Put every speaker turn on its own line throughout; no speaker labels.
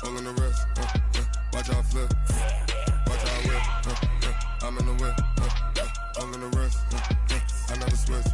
pulling the wrist, watch out flip, watch out whip, I'm in the whip, pulling the wrist, I never switch.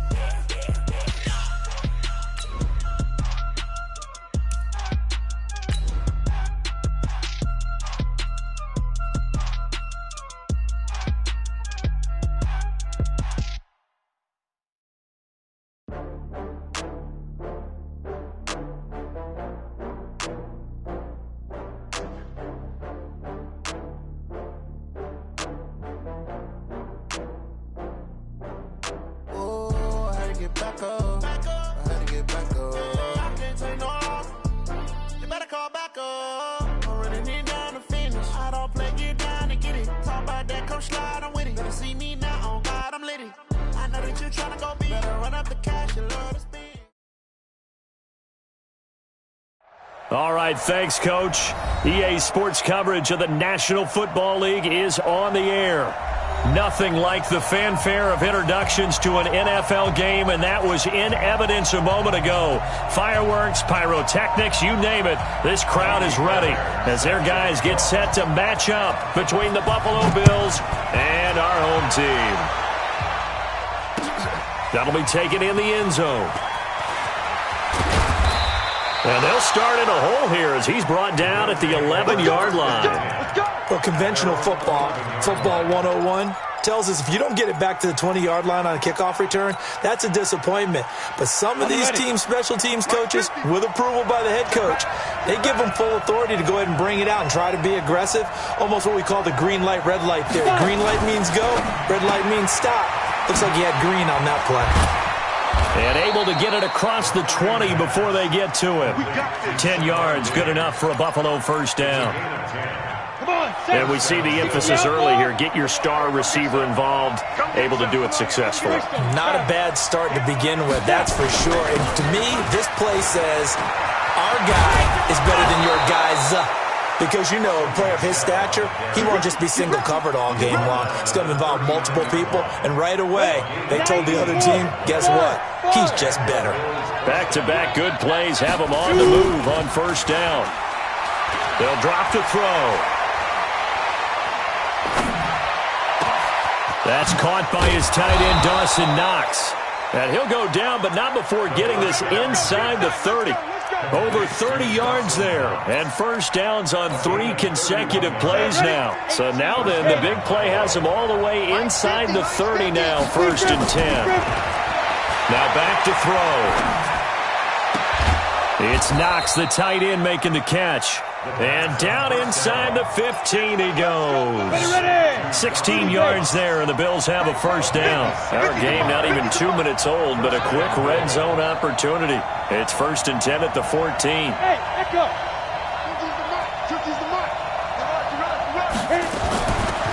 All right, thanks, Coach. EA Sports coverage of the National Football League is on the air. Nothing like the fanfare of introductions to an NFL game, and that was in evidence a moment ago. Fireworks, pyrotechnics, you name it. This crowd is ready as their guys get set to match up between the Buffalo Bills and our home team. That'll be taken in the end zone. And they'll start in a hole here as he's brought down at the 11-yard line.
Well, conventional football 101, tells us if you don't get it back to the 20-yard line on a kickoff return, that's a disappointment. But some of these teams, special teams coaches, with approval by the head coach, they give them full authority to go ahead and bring it out and try to be aggressive, almost what we call the green light, red light theory. Green light means go, red light means stop. Looks like he had green on that play.
And able to get it across the 20 before they get to him. 10 yards, good enough for a Buffalo first down. And we see the emphasis early here. Get your star receiver involved, able to do it successfully.
Not a bad start to begin with, that's for sure. And to me, this play says, our guy is better than your guy's. Because, you know, a player of his stature, he won't just be single covered all game long. It's going to involve multiple people. And right away, they told the other team, guess what? He's just better.
Back-to-back good plays have him on the move on first down. They'll drop to throw. That's caught by his tight end, Dawson Knox. And he'll go down, but not before getting this inside the 30. Over 30 yards there, and first downs on 3 consecutive plays now. So now then, the big play has him all the way inside the 30 now, first and 10. Now back to throw. It's Knox, the tight end, making the catch. And down inside the 15 he goes. 16 yards there, and the Bills have a first down. Our game not even 2 minutes old, but a quick red zone opportunity. It's first and 10 at the 14.
Hey, echo.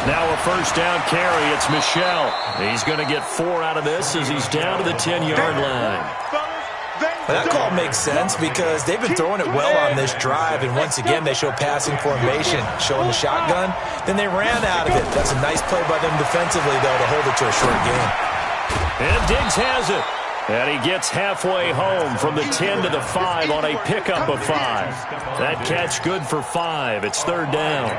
Now a first down carry. It's Michelle. He's going to get 4 out of this as he's down to the 10-yard line.
That call makes sense because they've been throwing it well on this drive, and once again they show passing formation, showing the shotgun. Then they ran out of it. That's a nice play by them defensively, though, to hold it to a short game.
And Diggs has it. And he gets halfway home from the 10 to the 5 on a pickup of 5. That catch good for 5. It's third down.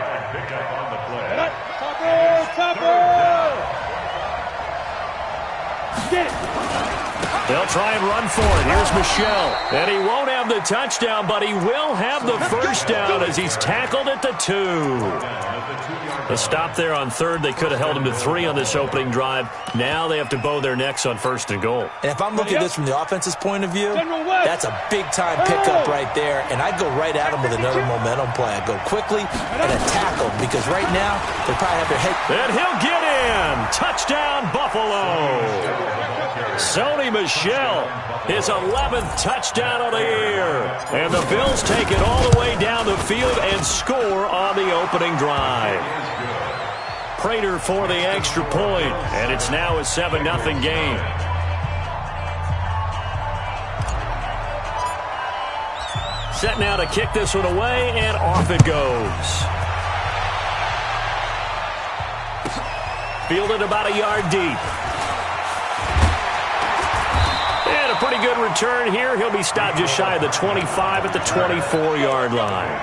They'll try and run for it. Here's Michelle. And he won't have the touchdown, but he will have the first down as he's tackled at the 2. A stop there on third. They could have held him to 3 on this opening drive. Now they have to bow their necks on first and goal.
And if I'm looking at this from the offense's point of view, that's a big-time pickup right there. And I'd go right at him with another momentum play. I'd go quickly and attack him because right now they probably have their head.
And he'll get in. Touchdown, Buffalo. Sony Michel, his 11th touchdown of the year. And the Bills take it all the way down the field and score on the opening drive. Prater for the extra point, and it's now a 7-0 game. Set now to kick this one away, and off it goes. Fielded about a yard deep. And a pretty good return here. He'll be stopped just shy of the 25 at the 24-yard line.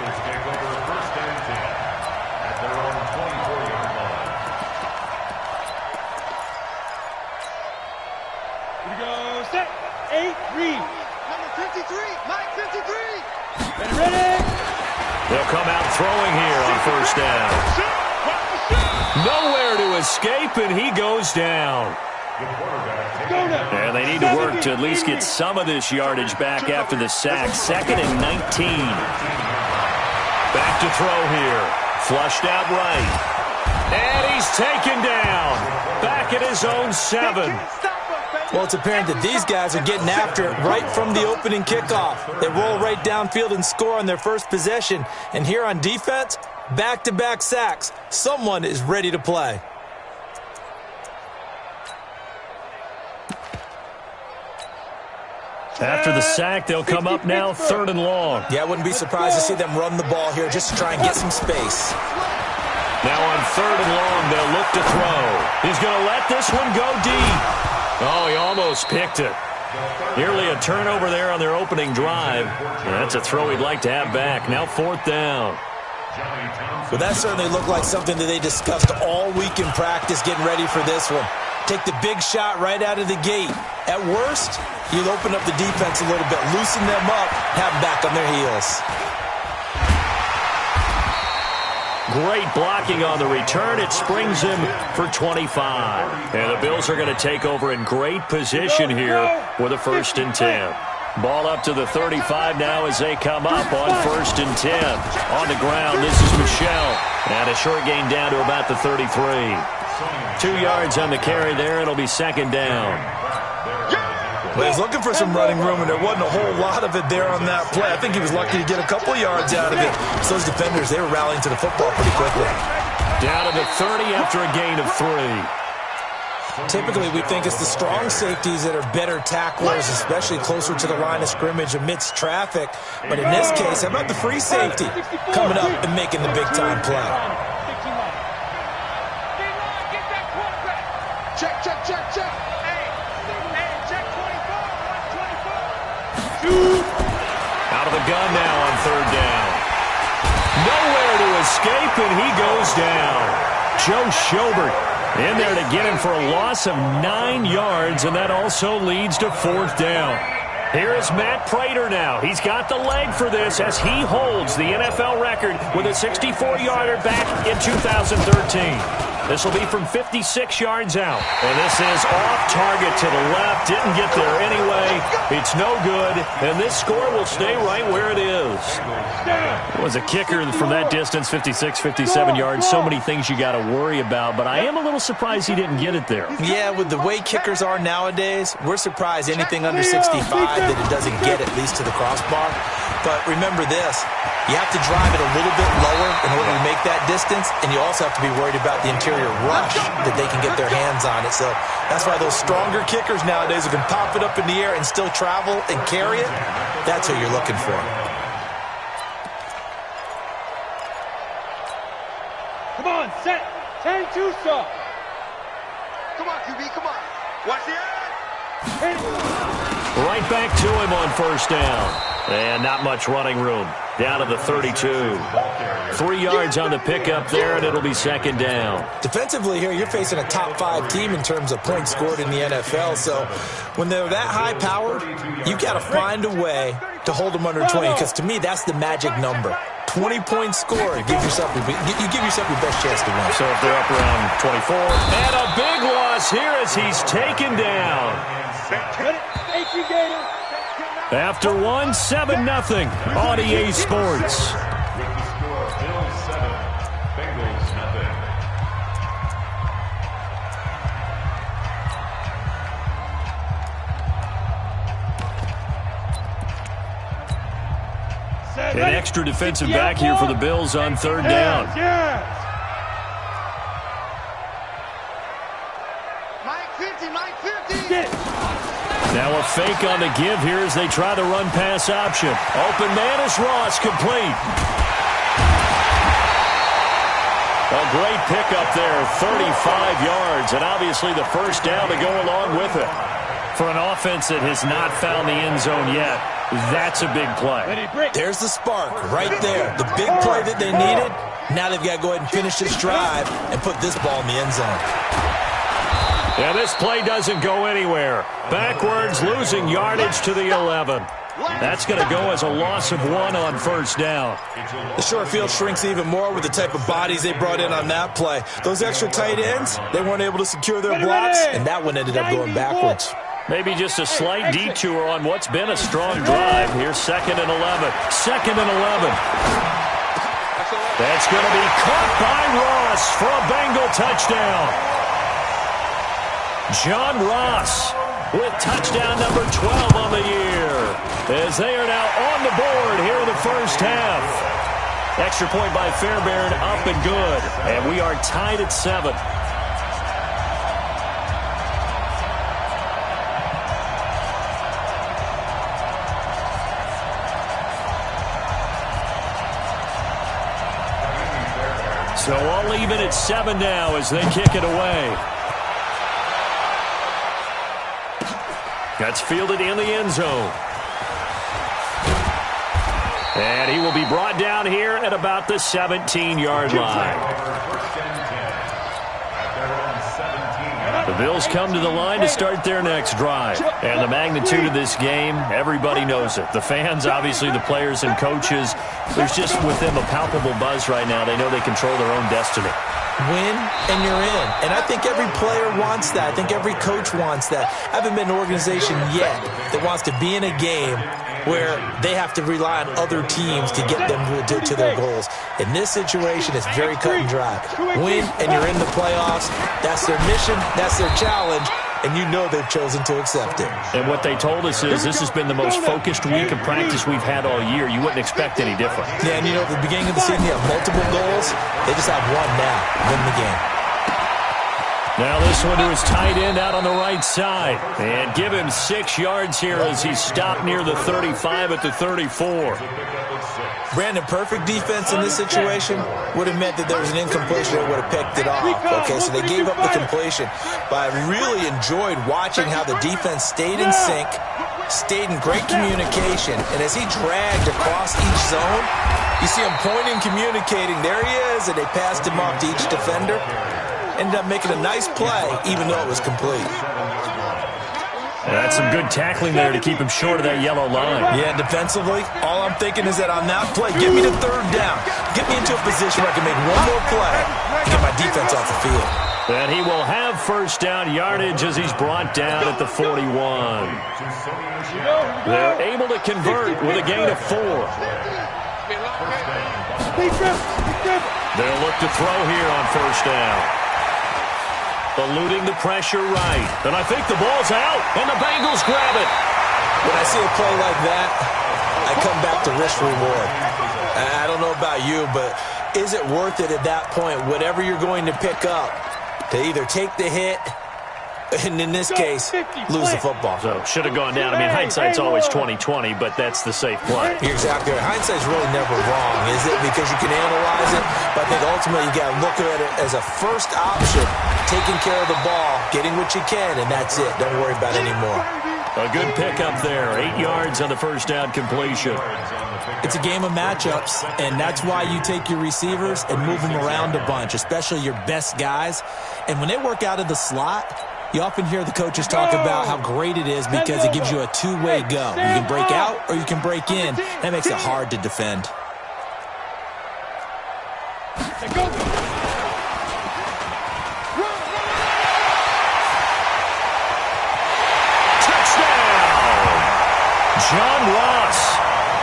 out throwing here on first down. Nowhere to escape, and he goes down. And they need to work to at least get some of this yardage back after the sack. 2nd and 19. Back to throw here. Flushed out right. And he's taken down. Back at his own 7.
Well, it's apparent that these guys are getting after it right from the opening kickoff. They roll right downfield and score on their first possession. And here on defense, back-to-back sacks. Someone is ready to play.
After the sack, they'll come up now 3rd and long.
Yeah, I wouldn't be surprised to see them run the ball here just to try and get some space.
Now on 3rd and long, they'll look to throw. He's going to let this one go deep. Oh, he almost picked it. Nearly a turnover there on their opening drive. And that's a throw he'd like to have back. Now 4th down.
Well, that certainly looked like something that they discussed all week in practice getting ready for this one. Take the big shot right out of the gate. At worst, you'll open up the defense a little bit, loosen them up, have them back on their heels.
Great blocking on the return. It springs him for 25. And the Bills are going to take over in great position here with a 1st and 10. Ball up to the 35 now as they come up on 1st and 10. On the ground, this is Michel. And a short gain down to about the 33. 2 yards on the carry there. It'll be 2nd down.
Well, he's looking for some running room, and there wasn't a whole lot of it there on that play. I think he was lucky to get a couple of yards out of it. So those defenders, they were rallying to the football pretty quickly.
Down to the 30 after a gain of 3.
Typically, we think it's the strong safeties that are better tacklers, especially closer to the line of scrimmage amidst traffic. But in this case, how about the free safety coming up and making the big-time play?
Check, check, check, check. Hey, check 24, 124.
Out of the gun now on 3rd down. Nowhere to escape, and he goes down. Joe Schobert in there to get him for a loss of 9 yards, and that also leads to 4th down. Here is Matt Prater now. He's got the leg for this as he holds the NFL record with a 64-yarder back in 2013. This will be from 56 yards out. And this is off target to the left. Didn't get there anyway. It's no good. And this score will stay right where it is. It was a kicker from that distance, 56, 57 yards. So many things you got to worry about. But I am a little surprised he didn't get it there.
Yeah, with the way kickers are nowadays, we're surprised anything under 65 that it doesn't get at least to the crossbar. But remember this. You have to drive it a little bit lower in order to make that distance, and you also have to be worried about the interior rush that they can get their hands on it. So that's why those stronger kickers nowadays who can pop it up in the air and still travel and carry it, that's who you're looking for.
Come on, set. 10-2 stop. Come on, QB, come on. Watch the edge.
Right back to him on 1st down. And not much running room. Down to the 32. 3 yards on the pickup there, and it'll be 2nd down.
Defensively here, you're facing a top-5 team in terms of points scored in the NFL. So when they're that high-powered, you got to find a way to hold them under 20. Because to me, that's the magic number. 20 points scored. Give yourself your best chance to win.
So if they're up around 24. And a big loss here as he's taken down. After 1, 7-0 on EA Sports. An extra defensive back here for the Bills on 3rd down. Now a fake on the give here as they try the run-pass option. Open man is Ross, complete. A great pickup there, 35 yards, and obviously the 1st down to go along with it. For an offense that has not found the end zone yet, that's a big play.
There's the spark right there. The big play that they needed. Now they've got to go ahead and finish this drive and put this ball in the end zone.
Yeah, this play doesn't go anywhere. Backwards, losing yardage to the 11. That's going to go as a loss of 1 on first down.
The short field shrinks even more with the type of bodies they brought in on that play. Those extra tight ends, they weren't able to secure their blocks, and that one ended up going backwards.
Maybe just a slight detour on what's been a strong drive. Here's 2nd and 11. 2nd and 11. That's going to be caught by Ross for a Bengal touchdown. John Ross with touchdown number 12 on the year, as they are now on the board here in the first half. Extra point by Fairbairn, up and good. And we are tied at 7. So all even at 7 now as they kick it away. That's fielded in the end zone. And he will be brought down here at about the 17-yard line. The Bills come to the line to start their next drive. And the magnitude of this game, everybody knows it. The fans, obviously the players and coaches, there's just with them a palpable buzz right now. They know they control their own destiny.
Win and you're in. And I think every player wants that. I think every coach wants that. I haven't been an organization yet that wants to be in a game where they have to rely on other teams to get them to their goals. In this situation, it's very cut and dry. Win and you're in the playoffs. That's their mission. That's their challenge. And you know they've chosen to accept it.
And what they told us is this has been the most focused week of practice we've had all year. You wouldn't expect any different.
Yeah, and you know, at the beginning of the season, you have multiple goals. They just have one now. Win the game.
Now this one to his tight end out on the right side. And give him 6 yards here as he's stopped near the 35 at the 34.
Brandon, perfect defense in this situation would have meant that there was an incompletion that would have picked it off. Okay, so they gave up the completion. But I really enjoyed watching how the defense stayed in sync, stayed in great communication, and as he dragged across each zone, you see him pointing, communicating. There he is, and they passed him off to each defender. Ended up making a nice play, even though it was complete.
That's some good tackling there to keep him short of that yellow line.
Yeah, defensively, all I'm thinking is that on that play, get me to 3rd down. Get me into a position where I can make one more play to get my defense off the field.
And he will have first down yardage as he's brought down at the 41. They're able to convert with a gain of 4. They'll look to throw here on first down. Eluding the pressure right. And I think the ball's out, and the Bengals grab it.
When I see a play like that, I come back to risk reward. I don't know about you, but is it worth it at that point, whatever you're going to pick up, to either take the hit, and in this case, lose the football?
So, should have gone down. I mean, hindsight's always 20/20, but that's the safe play.
You're exactly right. Hindsight's really never wrong, is it? Because you can analyze it, but I think ultimately you got to look at it as a first option, taking care of the ball, getting what you can, and that's it. Don't worry about it anymore.
A good pickup there. 8 yards on the first down completion.
It's a game of matchups, and that's why you take your receivers and move them around a bunch, especially your best guys. And when they work out of the slot, you often hear the coaches talk about how great it is because it gives you a two-way go. You can break out or you can break in. That makes it hard to defend.
Touchdown! John Ross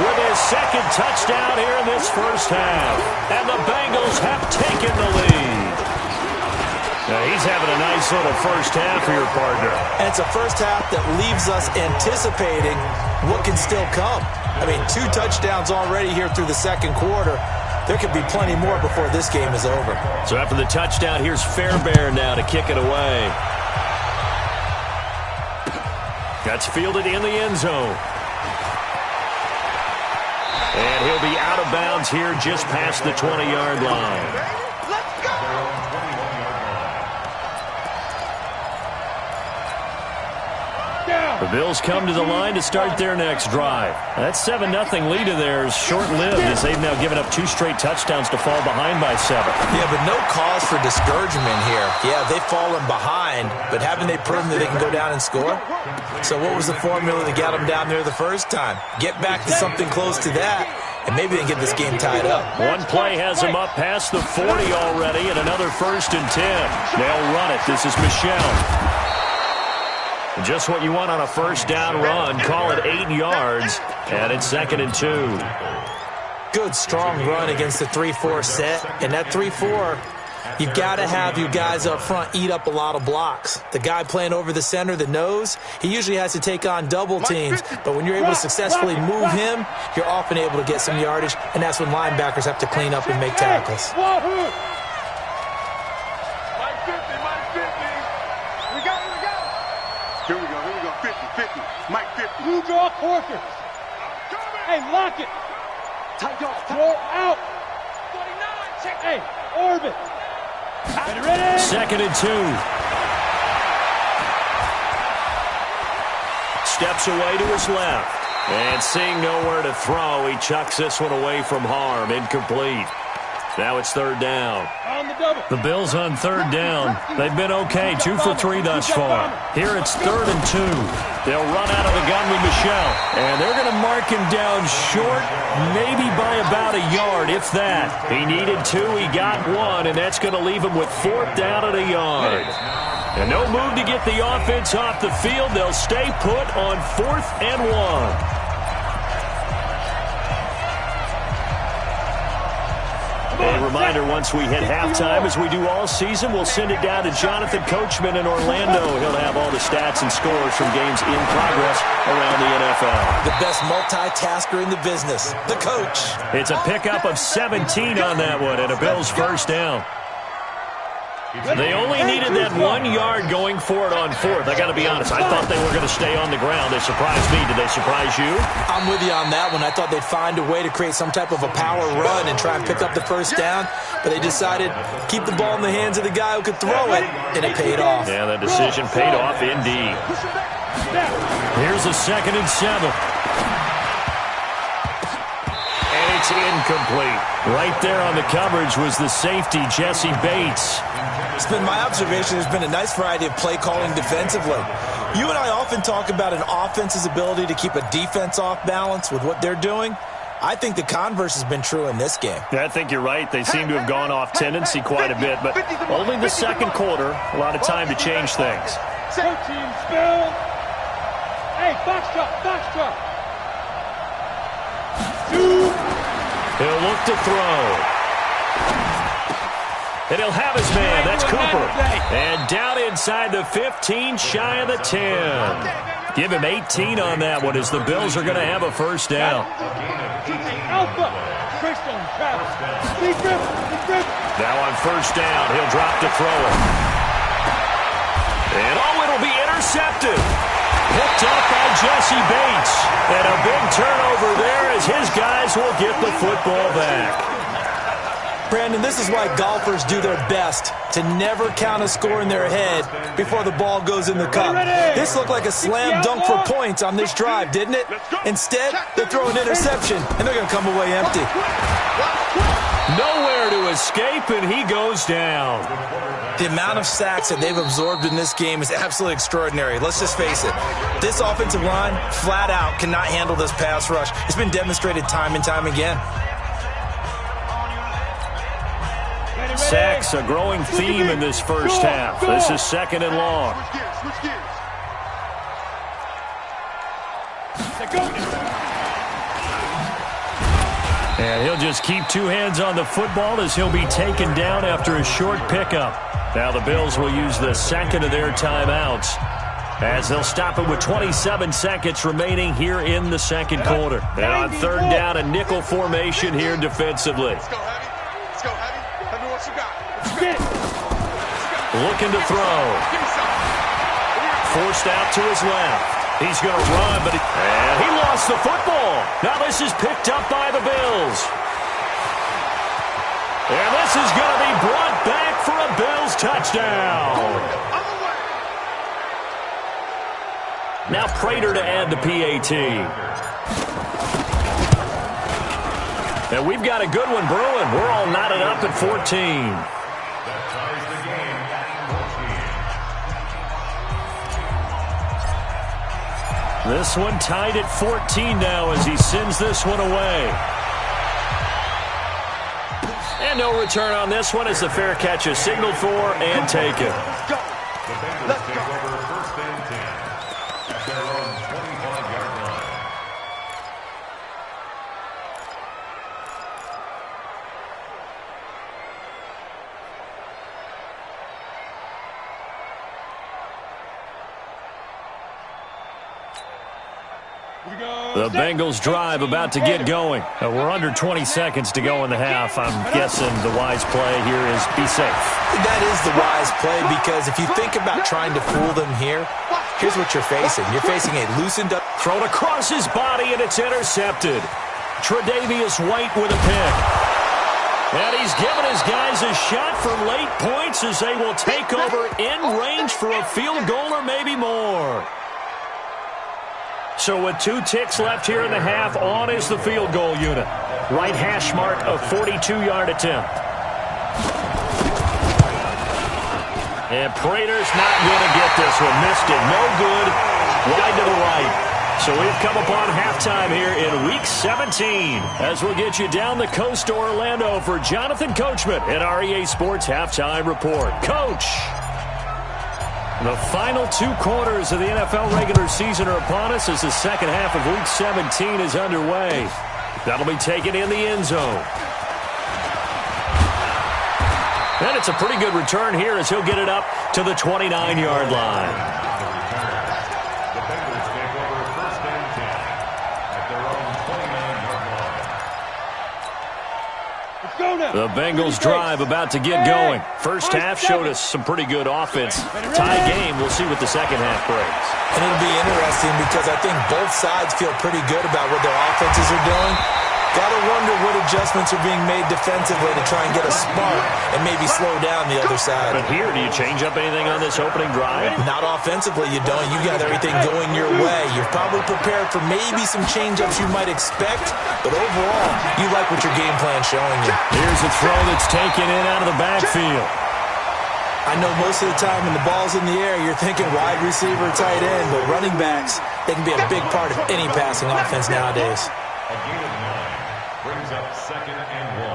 with his 2nd touchdown here in this first half. And the Bengals have taken the lead. Now he's having a nice little first half for your partner.
And it's a first half that leaves us anticipating what can still come. I mean, 2 touchdowns already here through the 2nd quarter. There could be plenty more before this game is over.
So after the touchdown, here's Fairbairn now to kick it away. That's fielded in the end zone. And he'll be out of bounds here just past the 20-yard line. The Bills come to the line to start their next drive. That 7-0 lead of theirs short-lived as they've now given up 2 straight touchdowns to fall behind by 7.
Yeah, but no cause for discouragement here. Yeah, they've fallen behind, but haven't they proven that they can go down and score? So what was the formula that got them down there the first time? Get back to something close to that, and maybe they can get this game tied up.
One play has them up past the 40 already, and another 1st and 10. They'll run it. This is Michelle. Just what you want on a first down run. Call it 8 yards, and it's 2nd and 2.
Good, strong run against the 3-4 set. And that 3-4, you've got to have your guys up front eat up a lot of blocks. The guy playing over the center, the nose, he usually has to take on double teams. But when you're able to successfully move him, you're often able to get some yardage, and that's when linebackers have to clean up and make tackles.
Here we go, 50, Mike 50. You draw quarters. Hey, lock it. Throw out. 49, check. Hey, orbit. Ready?
2nd and 2. Steps away to his left. And seeing nowhere to throw, he chucks this one away from harm. Incomplete. Now it's 3rd down. The Bills on 3rd down. They've been okay, 2 for 3 thus far. Here it's 3rd and 2. They'll run out of the gun with Michelle. And they're going to mark him down short, maybe by about a yard, if that. He needed 2, he got 1, and that's going to leave him with 4th down at a yard. And no move to get the offense off the field. They'll stay put on 4th and 1. A reminder, once we hit halftime, as we do all season, we'll send it down to Jonathan Coachman in Orlando. He'll have all the stats and scores from games in progress around the NFL.
The best multitasker in the business, the coach.
It's a pickup of 17 on that one and a Bills first down. They only needed that 1 yard going for it on 4th. I got to be honest, I thought they were going to stay on the ground. They surprised me. Did they surprise you?
I'm with you on that one. I thought they'd find a way to create some type of a power run and try and pick up the first down, but they decided to keep the ball in the hands of the guy who could throw it, and it paid off.
Yeah, the decision paid off indeed. Here's a 2nd and 7. And it's incomplete. Right there on the coverage was the safety, Jesse Bates.
It's been my observation there's been a nice variety of play calling defensively. You and I often talk about an offense's ability to keep a defense off balance with what they're doing. I think the converse has been true in this game.
Yeah, I think you're right. They seem to have gone off tendency quite a bit, but only the 2nd quarter, a lot of time to change things.
Team spill. Hey, box drop. 2.
He'll look to throw. And he'll have his man. That's Cooper. And down inside the 15, shy of the 10. Give him 18 on that one as the Bills are going to have a first down.
Alpha. Christian Travis.
Now on first down, he'll drop to throw it. And it'll be intercepted. Picked up by Jesse Bates. And a big turnover there as his guys will get the football back.
Brandon, this is why golfers do their best to never count a score in their head before the ball goes in the cup. This looked like a slam dunk for points on this drive, didn't it? Instead, they throw an interception, and they're going to come away empty.
Nowhere to escape, and he goes down.
The amount of sacks that they've absorbed in this game is absolutely extraordinary. Let's just face it. This offensive line, flat out, cannot handle this pass rush. It's been demonstrated time and time again.
Sacks, a growing theme in this first half. This is 2nd and long. And he'll just keep 2 hands on the football as he'll be taken down after a short pickup. Now the Bills will use the 2nd of their timeouts as they'll stop it with 27 seconds remaining here in the 2nd quarter. And on 3rd down, a nickel formation here defensively. Looking to throw. Forced out to his left. He's going to run, but he lost the football. Now this is picked up by the Bills. And this is going to be brought back for a Bills touchdown. Now Prater to add the PAT. And we've got a good one brewing. We're all knotted up at 14. This one tied at 14 now as he sends this one away. And no return on this one as the fair catch is signaled for and taken.
Let's go. Let's go. First and 10 at their own 25-yard line.
The Bengals drive about to get going. We're under 20 seconds to go in the half. I'm guessing the wise play here is be safe.
That is the wise play because if you think about trying to fool them here, here's what you're facing. You're facing a loosened up.
Thrown across his body and it's intercepted. Tre'Davious White with a pick. And he's given his guys a shot for late points as they will take over in range for a field goal or maybe more. So with 2 ticks left here in the half, on is the field goal unit. Right hash mark, a 42-yard attempt. And Prater's not going to get this one. Missed it. No good. Wide to the right. So we've come upon halftime here in Week 17 as we'll get you down the coast to Orlando for Jonathan Coachman at our EA Sports Halftime Report. Coach! The final 2 quarters of the NFL regular season are upon us as the second half of Week 17 is underway. That'll be taken in the end zone. And it's a pretty good return here as he'll get it up to the 29-yard line.
The Bengals take over first and 10 at their own 29-yard line.
Let's go now.
The Bengals drive about to get going. First half showed us some pretty good offense. Tie game, we'll see what the second half brings.
And it'll be interesting because I think both sides feel pretty good about what their offenses are doing. Got to wonder what adjustments are being made defensively to try and get a spark and maybe slow down the other side.
But here, do you change up anything on this opening drive?
Not offensively, you don't. You got everything going your way. You're probably prepared for maybe some change-ups you might expect, but overall, you like what your game plan's showing you.
Here's a throw that's taken in out of the backfield.
I know most of the time when the ball's in the air, you're thinking wide receiver, tight end, but running backs, they can be a big part of any passing offense nowadays.
A gain of 9 brings up second and 1.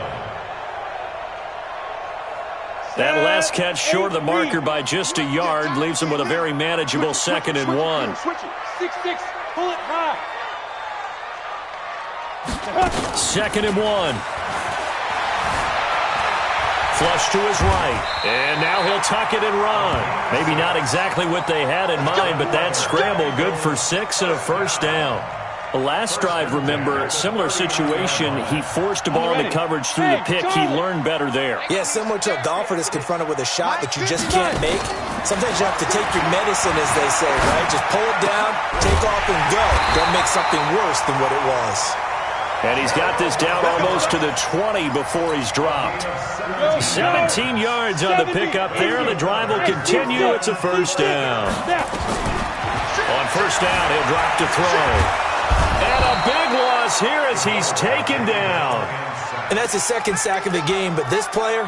That last catch short of the marker by just a yard leaves him with a very manageable second and 1.
Switch it. 6-6. Pull it high.
Second and 1. Flush to his right. And now he'll tuck it and run. Maybe not exactly what they had in mind, but that scramble good for 6 and a first down. The last drive, remember, similar situation. He forced a ball into coverage through the pick. He learned better there.
Yeah, similar to a golfer that's confronted with a shot that you just can't make. Sometimes you have to take your medicine, as they say, right? Just pull it down, take off, and go. Don't make something worse than what it was.
And he's got this down almost to the 20 before he's dropped. 17 yards on the pickup there. The drive will continue. It's a first down. On first down, he'll drop to throw. And a big loss here as he's taken down.
And that's the second sack of the game, but this player,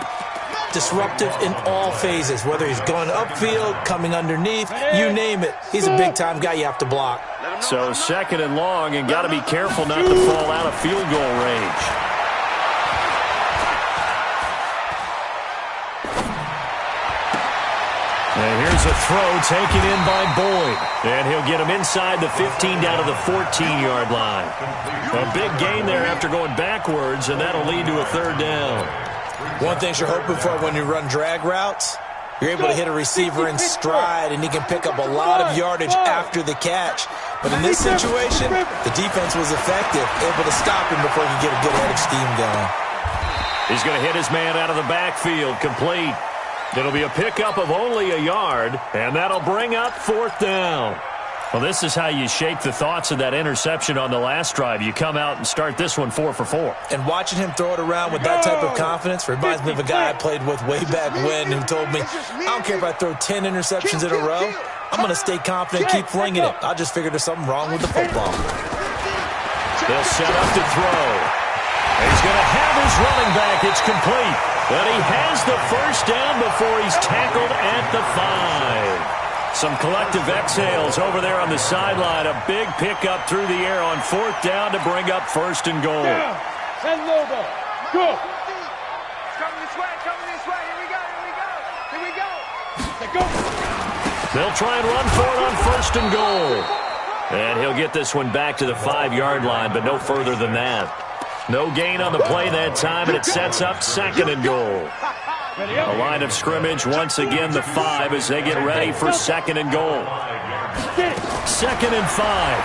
disruptive in all phases, whether he's going upfield, coming underneath, you name it. He's a big-time guy you have to block.
So second and long, and got to be careful not to fall out of field goal range. And here's a throw taken in by Boyd. And he'll get him inside the 15 down to the 14-yard line. A big gain there after going backwards, and that'll lead to a third down.
One thing you're hoping for when you run drag routes, you're able to hit a receiver in stride, and he can pick up a lot of yardage after the catch. But in this situation, the defense was effective, able to stop him before he could get a good head of steam going.
He's going to hit his man out of the backfield, complete. It'll be a pickup of only a yard, and that'll bring up fourth down. Well, this is how you shake the thoughts of that interception on the last drive. You come out and start this one 4 for 4.
And watching him throw it around with that type of confidence reminds me of a guy I played with way back when who told me, I don't care if I throw 10 interceptions in a row, I'm going to stay confident and keep flinging it. I just figured there's something wrong with the football.
They'll set up to throw. He's going to have his running back. It's complete. But he has the first down before he's tackled at the 5. Some collective exhales over there on the sideline. A big pickup through the air on 4th down to bring up 1st and goal.
Send Lobo. Go.
Coming this way. Here we go.
Let's go.
They'll try and run for it on 1st and goal. And he'll get this one back to the 5-yard line, but no further than that. No gain on the play that time, and it sets up 2nd and goal. A line of scrimmage, once again the 5 as they get ready for 2nd and goal. 2nd and 5.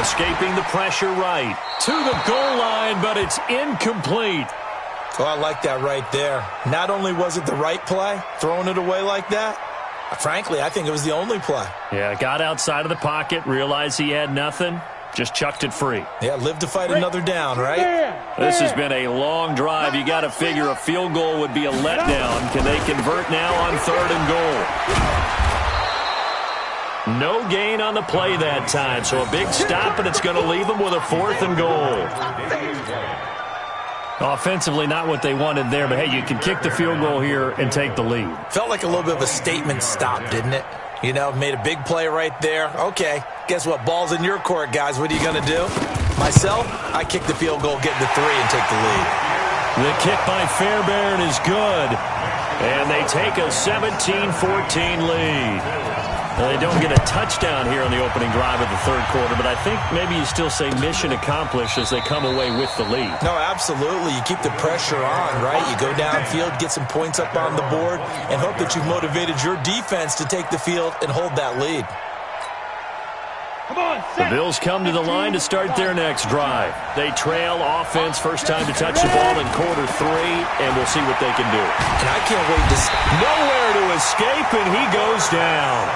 Escaping the pressure right. To the goal line, but it's incomplete.
Oh, I like that right there. Not only was it the right play, throwing it away like that, frankly, I think it was the only play.
Yeah, got outside of the pocket, realized he had nothing. Just chucked it free.
Yeah, live to fight another down, right?
This has been a long drive. You got to figure a field goal would be a letdown. Can they convert now on 3rd and goal? No gain on the play that time, so a big stop, and it's going to leave them with a 4th and goal. Offensively, not what they wanted there, but hey, you can kick the field goal here and take the lead.
Felt like a little bit of a statement stop, didn't it? You know, made a big play right there. Okay, guess what? Ball's in your court, guys. What are you going to do? Myself, I kick the field goal, get the 3, and take the lead.
The kick by Fairbairn is good. And they take a 17-14 lead. Well, they don't get a touchdown here on the opening drive of the 3rd quarter, but I think maybe you still say mission accomplished as they come away with the lead.
No, absolutely. You keep the pressure on, right? You go downfield, get some points up on the board, and hope that you've motivated your defense to take the field and hold that lead.
The Bills come to the line to start their next drive. They trail offense, first time to touch the ball in quarter 3, and we'll see what they can do.
And I can't wait to...
Nowhere to escape, and he goes down.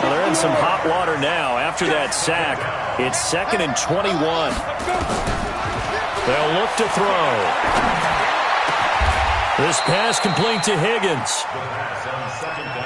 Well, they're in some hot water now. After that sack, it's 2nd and 21. They'll look to throw. This pass complete to Higgins.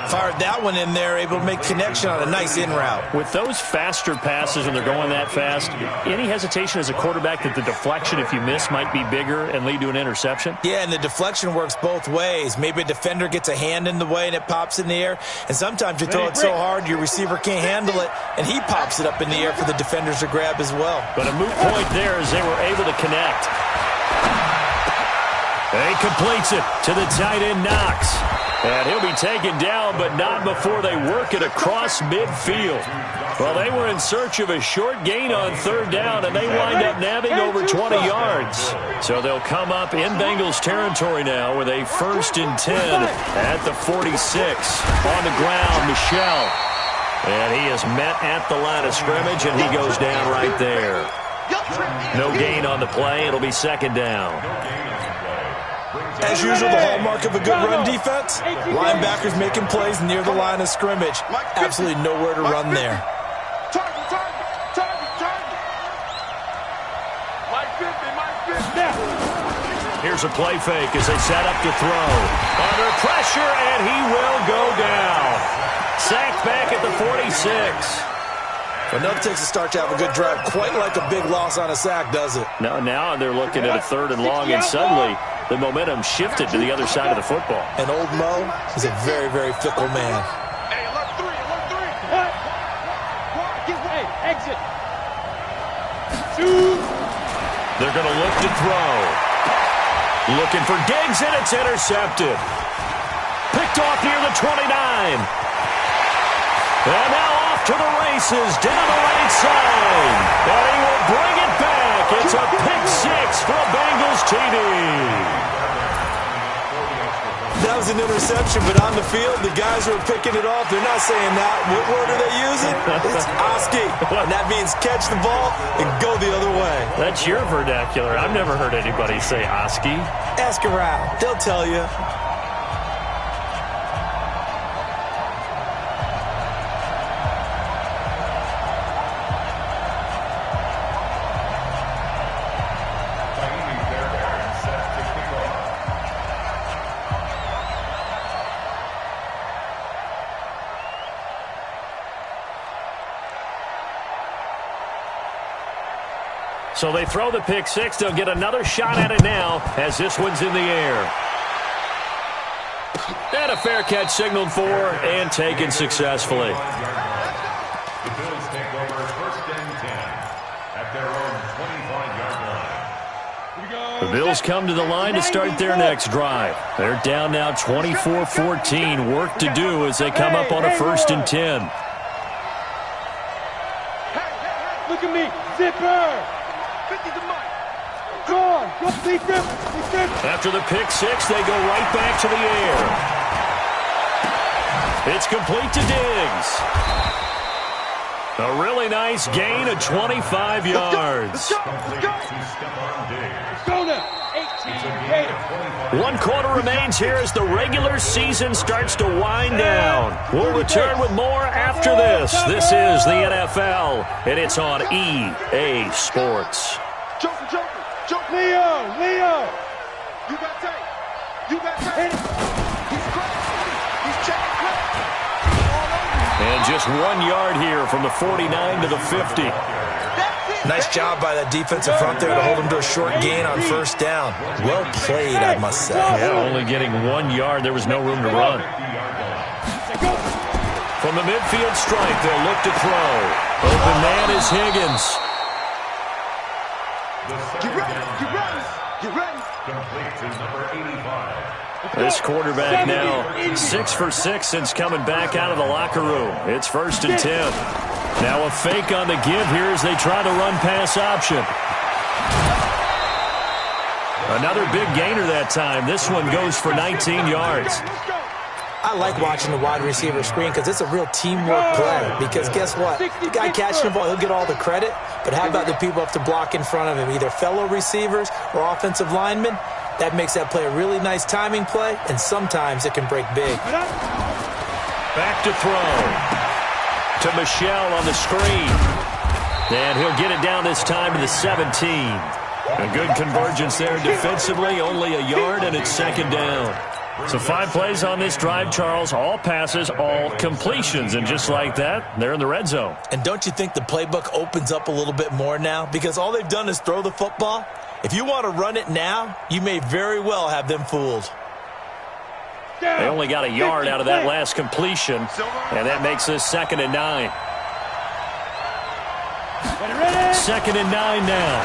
Fired that one in there, able to make connection on a nice in route.
With those faster passes when they're going that fast, any hesitation as a quarterback that the deflection, if you miss, might be bigger and lead to an interception?
Yeah, and the deflection works both ways. Maybe a defender gets a hand in the way and it pops in the air, and sometimes you throw it so hard your receiver can't handle it, and he pops it up in the air for the defenders to grab as well.
But a moot point there as they were able to connect. He completes it to the tight end, Knox. And he'll be taken down, but not before they work it across midfield. Well, they were in search of a short gain on 3rd down, and they wind up nabbing over 20 yards. So they'll come up in Bengals territory now with a 1st and 10 at the 46. On the ground, Michel. And he is met at the line of scrimmage, and he goes down right there. No gain on the play. It'll be 2nd down.
As usual, the hallmark of a good run defense, linebackers making plays near the line of scrimmage. Absolutely nowhere to run there.
Here's a play fake as they set up to throw. Under pressure, and he will go down. Sacked back at the 46.
Well, nothing takes a start to have a good drive. Quite like a big loss on a sack, does it?
Now they're looking at a 3rd and long, and suddenly the momentum shifted to the other side of the football.
And old Mo is a very, very fickle man.
Hey, alert 3.
Hey, exit.
They're going to look to throw. Looking for Diggs, and it's intercepted. Picked off near the 29. And now off to the races down the right side. And he will bring it back. It's a pick 6 for a Bengals TD.
That was an interception, but on the field, the guys who are picking it off, they're not saying that. What word are they using? It's Oski. And that means catch the ball and go the other way.
That's your vernacular. I've never heard anybody say Oski.
Ask around. They'll tell you.
So they throw the pick six. They'll get another shot at it now as this one's in the air. And a fair catch signaled for and taken successfully.
The Bills take over 1st and 10 at their own 25-yard line.
The Bills come to the line to start their next drive. They're down now 24-14. Work to do as they come up on a 1st and 10.
Look at me, zipper. 50 to Mike. Go on, go deep grip.
After the pick six, they go right back to the air. It's complete to Diggs. A really nice gain of 25 yards.
Go now. 18.
One quarter remains here as the regular season starts to wind down. We'll return with more after this. This is the NFL, and it's on EA Sports.
Leo.
You got tape. He's crashing. He's checking crap.
And just 1 yard here from the 49 to the 50.
Nice job by that defensive front there to hold him to a short gain on 1st down. Well played, I must say.
Yeah, only getting 1 yard. There was no room to run. From the midfield stripe, they'll look to throw. Open man is Higgins.
Get ready.
Complete to number 85.
This quarterback now 6 for 6 since coming back out of the locker room. It's 1st and 10. Now a fake on the give here as they try to run pass option. Another big gainer that time. This one goes for 19 yards.
I like watching the wide receiver screen because it's a real teamwork play. Because guess what? The guy catching the ball, he'll get all the credit. But how about the people up to block in front of him, either fellow receivers or offensive linemen? That makes that play a really nice timing play, and sometimes it can break big.
Back to throw. To Michelle on the screen. And he'll get it down this time to the 17. A good convergence there defensively, only a yard, and it's 2nd down. So 5 plays on this drive, Charles. All passes, all completions. And just like that, they're in the red zone.
And don't you think the playbook opens up a little bit more now? Because all they've done is throw the football. If you want to run it now, you may very well have them fooled.
They only got a yard out of that last completion, and that makes this 2nd and 9. 2nd and 9 now.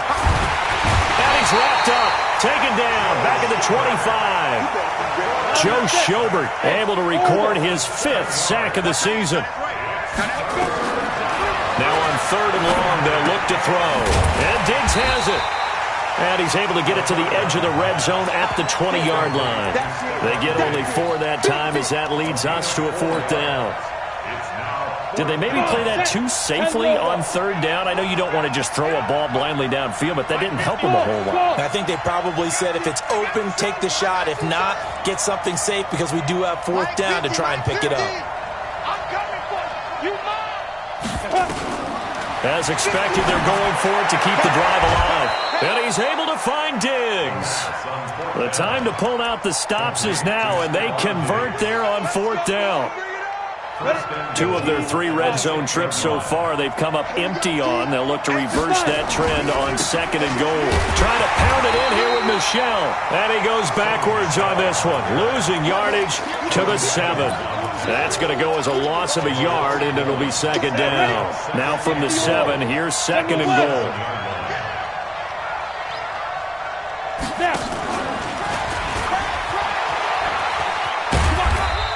And he's wrapped up, taken down, back at the 25. Joe Schobert able to record his 5th sack of the season. Now on 3rd and long, they'll look to throw. And Diggs has it. And he's able to get it to the edge of the red zone at the 20-yard line. They get only 4 that time as that leads us to a 4th down. Did they maybe play that too safely on 3rd down? I know you don't want to just throw a ball blindly downfield, but that didn't help them a whole lot.
I think they probably said if it's open, take the shot. If not, get something safe because we do have 4th down to try and pick it up.
As expected, they're going for it to keep the drive alive. And he's able to find Diggs. The time to pull out the stops is now, and they convert there on 4th down. 2 of their 3 red zone trips so far they've come up empty on. They'll look to reverse that trend on 2nd and goal. Trying to pound it in here with Michelle. And he goes backwards on this one. Losing yardage to the 7. That's going to go as a loss of a yard, and it'll be 2nd down. Now from the 7, here's 2nd and goal.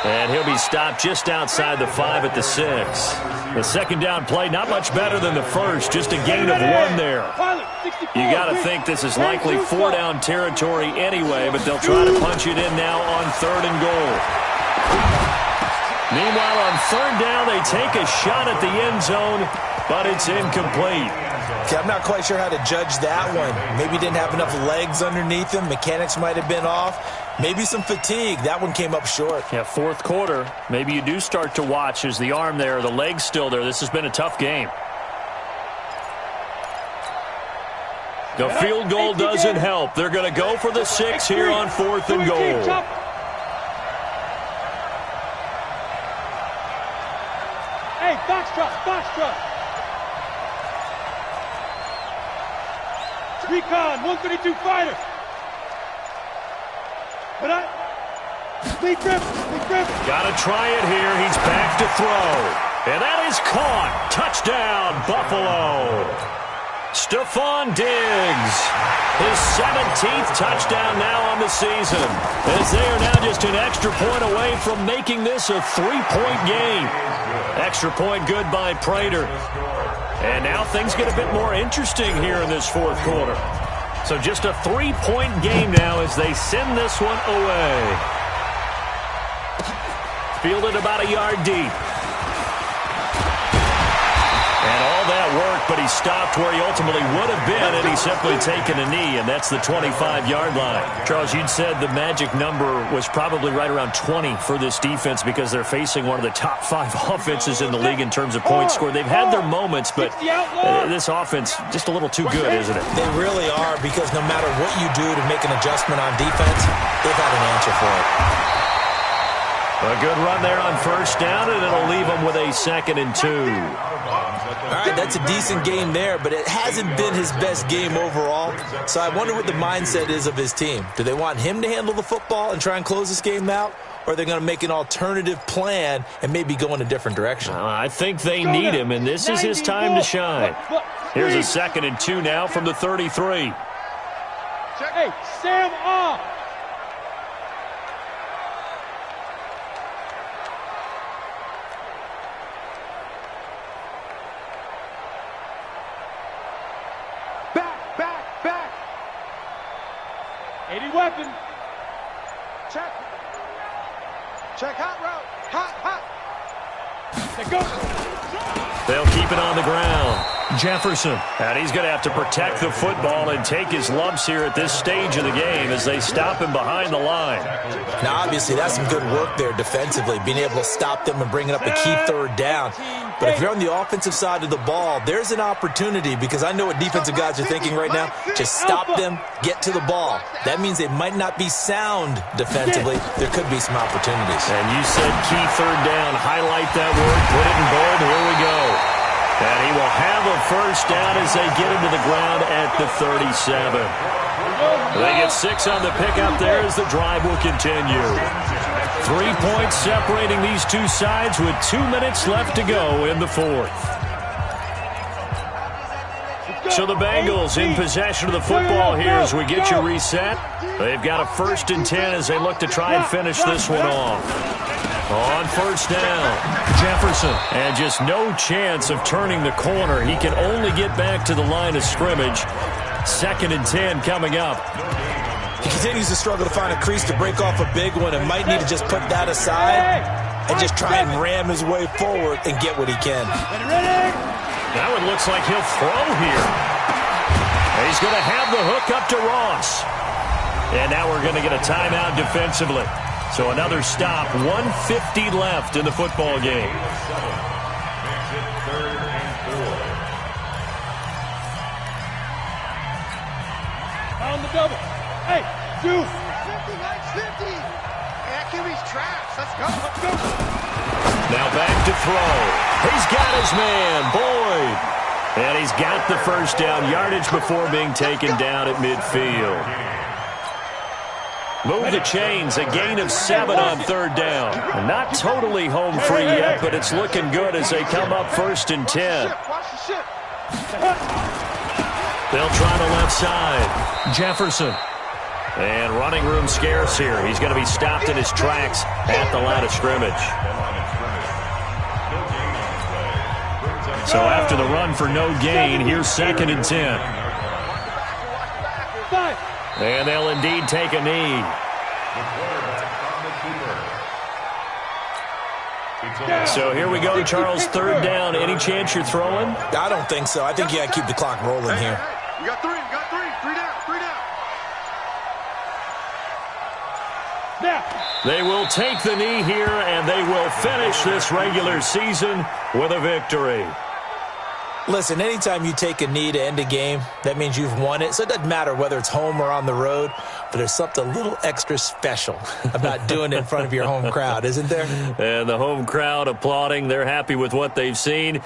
And he'll be stopped just outside the 5 at the 6. The 2nd down play, not much better than the first, just a gain of 1 there. You got to think this is likely 4-down territory anyway, but they'll try to punch it in now on 3rd and goal. Meanwhile, on 3rd down, they take a shot at the end zone, but it's incomplete.
Okay, I'm not quite sure how to judge that one. Maybe didn't have enough legs underneath him. Mechanics might have been off. Maybe some fatigue. That one came up short.
Yeah, 4th quarter. Maybe you do start to watch as the arm there, the leg's still there. This has been a tough game. The field goal doesn't help. They're going to go for the 6 here on 4th and goal.
Hey, box truck, box truck. Recon, 132 fighter. But Lee Griffin.
Gotta try it here. He's back to throw. And that is caught. Touchdown, Buffalo. Stephon Diggs, his 17th touchdown now on the season, as they are now just an extra point away from making this a 3-point game. Extra point good by Prater. And now things get a bit more interesting here in this fourth quarter. So just a 3-point game now as they send this one away. Fielded about a yard deep. And all that work, but he stopped where he ultimately would have been, and he's simply taken a knee, and that's the 25-yard line. Charles, you'd said the magic number was probably right around 20 for this defense because they're facing one of the top 5 offenses in the league in terms of points scored. They've had their moments, but this offense just a little too good, isn't it?
They really are, because no matter what you do to make an adjustment on defense, they've had an answer for it.
A good run there on first down, and it'll leave them with a 2nd and 2.
All right, that's a decent game there, but it hasn't been his best game overall. So I wonder what the mindset is of his team. Do they want him to handle the football and try and close this game out? Or are they going to make an alternative plan and maybe go in a different direction?
I think they need him, and this is his time to shine. Here's a 2nd and 2 now from the 33.
Hey, Sam off.
Back.
80 weapon.
Check. Hot route. Hot.
They go.
They'll keep it on the ground. Jefferson. And he's going to have to protect the football and take his lumps here at this stage of the game as they stop him behind the line.
Now, obviously, that's some good work there defensively, being able to stop them and bringing up a key third down. But if you're on the offensive side of the ball, there's an opportunity, because I know what defensive guys are thinking right now. Just stop them, get to the ball. That means they might not be sound defensively. There could be some opportunities.
And you said key third down. Highlight that word. Put it in bold. Here we go. And he will have a first down as they get him to the ground at the 37. They get 6 on the pickup there as the drive will continue. 3 points separating these two sides with 2 minutes left to go in the fourth. So the Bengals in possession of the football here as we get you reset. They've got a 1st and 10 as they look to try and finish this one off. On first down, Jefferson, and just no chance of turning the corner. He can only get back to the line of scrimmage. 2nd and 10 coming up.
He continues to struggle to find a crease to break off a big one and might need to just put that aside and just try and ram his way forward and get what he can.
That one looks like he'll throw here. He's going to have the hook up to Ross. And now we're going to get a timeout defensively. So another stop, 1:50 left in the football game.
On the double. Hey, Juice.
50. That QB's trash. Let's go.
Now back to throw. He's got his man, Boyd. And he's got the first down yardage before being taken down at midfield. Move the chains, a gain of 7 on 3rd down. And not totally home free yet, but it's looking good as they come up 1st and 10. They'll try the left side. Jefferson. And running room scarce here. He's going to be stopped in his tracks at the line of scrimmage. So after the run for no gain, here's 2nd and 10. And they'll indeed take a knee. So here we go, Charles, 3rd down. Any chance you're throwing?
I don't think so. I think you got to keep the clock rolling here.
You got 3. 3 down.
They will take the knee here, and they will finish this regular season with a victory.
Listen, anytime you take a knee to end a game, that means you've won it. So it doesn't matter whether it's home or on the road, but there's something a little extra special about doing it in front of your home crowd, isn't there?
And the home crowd applauding. They're happy with what they've seen.